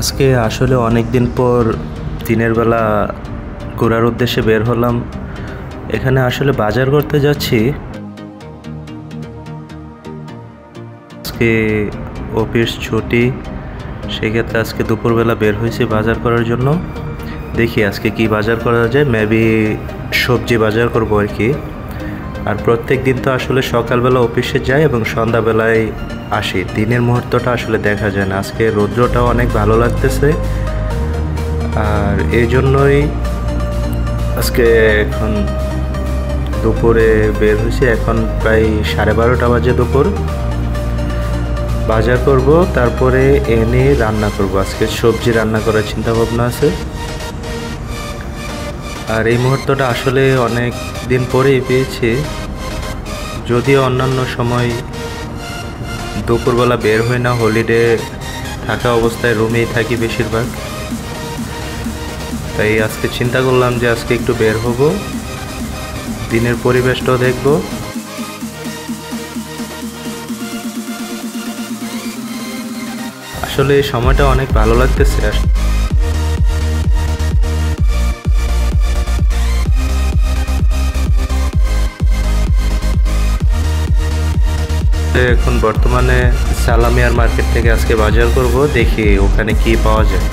আজকে আসলে অনেক দিন পর দিনের বেলা ঘোরার উদ্দেশ্যে বের হলাম। এখানে আসলে বাজার করতে যাচ্ছি। আজকে অফিস ছুটি, সেক্ষেত্রে আজকে দুপুরবেলা বের হয়েছি বাজার করার জন্য। দেখি আজকে কি বাজার করা যায়, মেবি সবজি বাজার করবো আর কি। আর প্রত্যেক দিন তো আসলে সকালবেলা অফিসে যাই এবং সন্ধ্যাবেলায় আসি, দিনের মুহূর্তটা আসলে দেখা যায় না। আজকে রৌদ্রটাও অনেক ভালো লাগতেছে, আর এই জন্যই আজকে এখন দুপুরে বের হয়েছি। এখন প্রায় 12:30 বাজে দুপুর। বাজার করব, তারপরে এনে রান্না করব। আজকে সবজি রান্না করার চিন্তা ভাবনা আছে। আর এই মুহূর্তটা আসলে অনেক দিন পরেই পেয়েছি, যদিও অন্যান্য সময় দুপুরবেলা বের হই না, হলিডে থাকা অবস্থায় রুমেই থাকি বেশিরভাগ। তাই আজকে চিন্তা করলাম যে আজকে একটু বের হব, দিনের পরিবেশটাও দেখব। আসলে এই সময়টা অনেক ভালো লাগতেছে। এখন বর্তমানে সালামিয়ার মার্কেট থেকে আজকে বাজার করব, দেখি ওখানে কি পাওয়া যায়।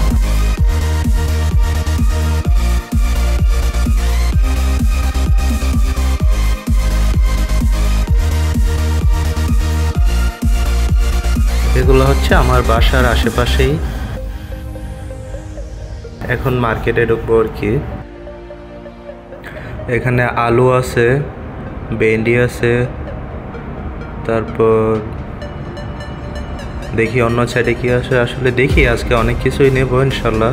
এগুলো হচ্ছে আমার বাসার আশেপাশেই। এখন মার্কেটে ঢুকবো আর কি। এখানে আলু আছে, ভেন্ডি আছে, তারপর দেখি অন্য সাইডে কি আছে। আসলে দেখি আজকে অনেক কিছুই নেবো ইনশাল্লাহ।